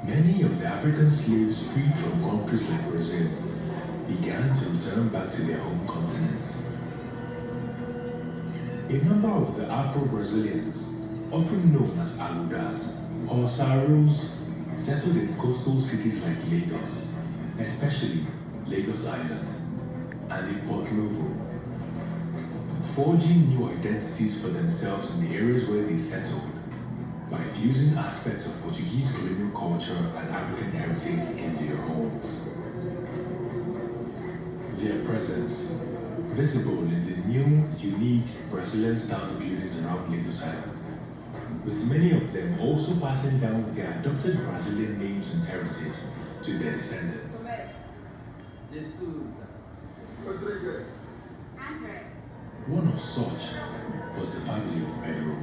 Many of the African slaves freed from countries like Brazil began to return back to their home continent. A number of the Afro-Brazilians, often known as Aludas or Saros, settled in coastal cities like Lagos, especially Lagos Island, and in Port Novo, forging new identities for themselves in the areas where they settled by fusing aspects of Portuguese colonial culture and African heritage in their homes. Their presence, visible in the new, unique Brazilian-style buildings around Lagos Island, with many of them also passing down their adopted Brazilian names and heritage to their descendants. One of such was the family of Pedro.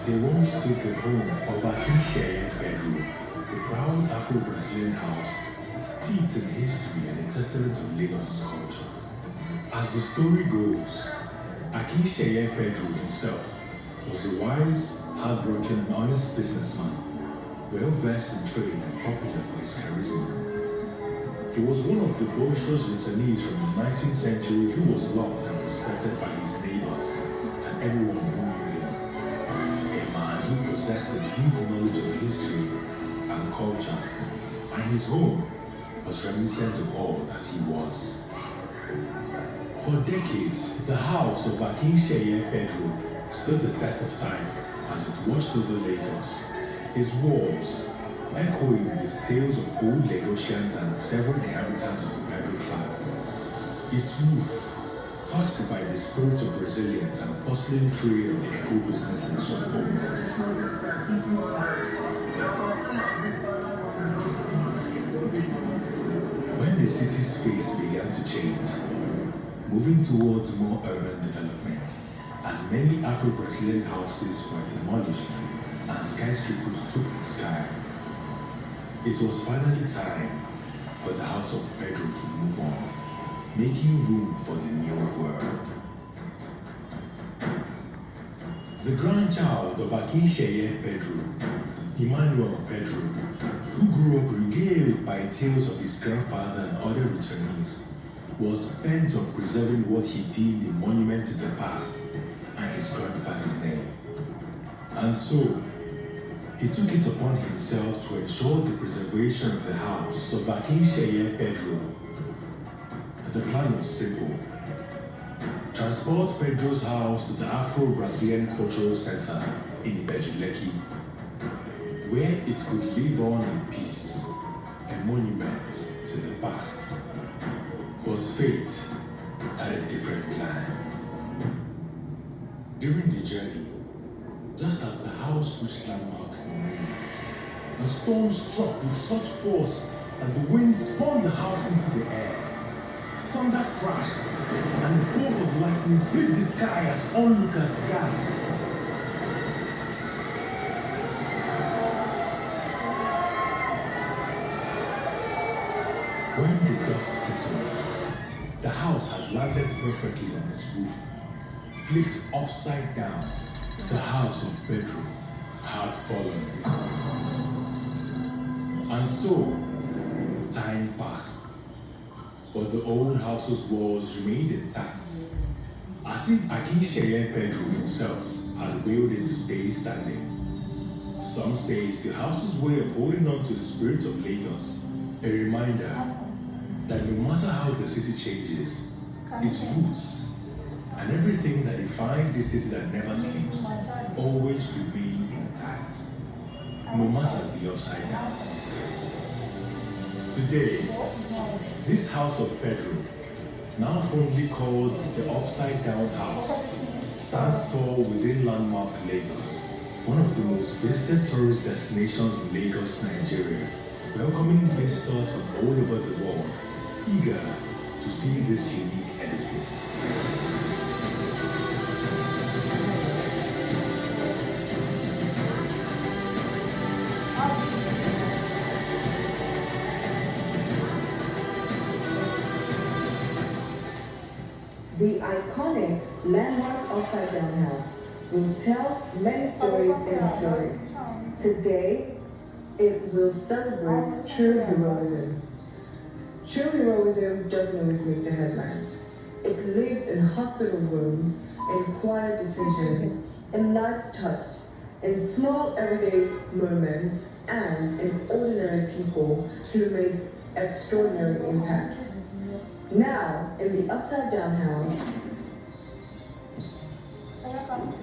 They once took the home of Akin Sheye Pedro, the proud Afro-Brazilian house steeped in history and a testament of Lagos culture. As the story goes, Akin Sheye Pedro himself was a wise, hard-working and honest businessman, well-versed in trade and popular for his charisma. He was one of the boisterous returnees from the 19th century who was loved and respected by his neighbors and everyone who knew him. He possessed a deep knowledge of history and culture, and his home was reminiscent of all that he was. For decades, the house of Akin Sheye Pedro stood the test of time as it watched over Lagos, its walls echoing with tales of old Lagosians and several inhabitants of the Pedro clan, its roof touched by the spirit of resilience and bustling trade of the eco business and shop owners. When the city's face began to change, moving towards more urban development, as many Afro-Brazilian houses were demolished and skyscrapers took the sky, it was finally time for the house of Pedro to move on, making room for the new world. The grandchild of Akin Sheye Pedro, Emmanuel Pedro, who grew up regaled by tales of his grandfather and other returnees, was bent on preserving what he deemed a monument to the past and his grandfather's name. And so, he took it upon himself to ensure the preservation of the house of Akin Sheye Pedro. The plan was simple. Transport Pedro's house to the Afro-Brazilian Cultural Center in Bejuleki, where it could live on in peace, a monument to the past. But fate had a different plan. During the journey, just as the house reached landmark Nomini, a storm struck with such force that the wind spun the house into the air. Thunder crashed, and a bolt of lightning split the sky as onlookers gasped. When the dust settled, the house had landed perfectly on its roof. Flipped upside down, the house of Pedro had fallen. And so, time passed. But the old house's walls remained intact, as if Akin Sheye Pedro himself had willed it to stay standing. Some say it's the house's way of holding on to the spirit of Lagos, a reminder that no matter how the city changes, its roots and everything that defines the city that never sleeps always remain intact, no matter the upside downs. Today, this house of Pedro, now fondly called the Upside Down House, stands tall within landmark Lagos, one of the most visited tourist destinations in Lagos, Nigeria, welcoming visitors from all over the world, eager to see this unique edifice. iconic landmark Upside Down House will tell many stories in its glory. Today, it will celebrate true heroism. True heroism doesn't always make the headlines. It lives in hospital rooms, in quiet decisions, in lives touched, in small everyday moments, and in ordinary people who make extraordinary impact. Now, in the Upside Down House,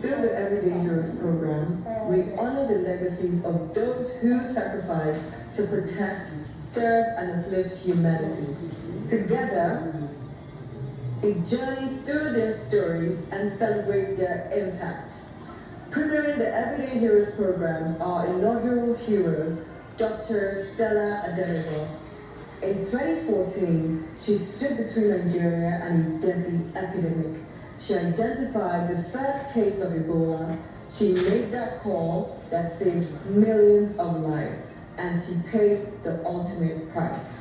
through the Everyday Heroes program, we honor the legacies of those who sacrificed to protect, serve, and uplift humanity. Together, we journey through their stories and celebrate their impact. Premiering the Everyday Heroes program, our inaugural hero, Dr. Stella Adelebo. In 2014, she stood between Nigeria and a deadly epidemic. She identified the first case of Ebola. She made that call that saved millions of lives, and she paid the ultimate price.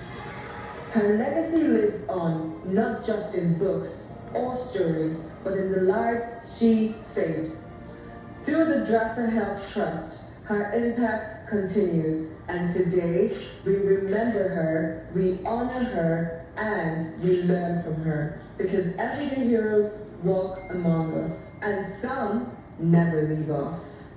Her legacy lives on not just in books or stories, but in the lives she saved. Through the Drassa Health Trust, her impact continues, and today we remember her, we honor her, and we learn from her, because everyday heroes walk among us, and some never leave us.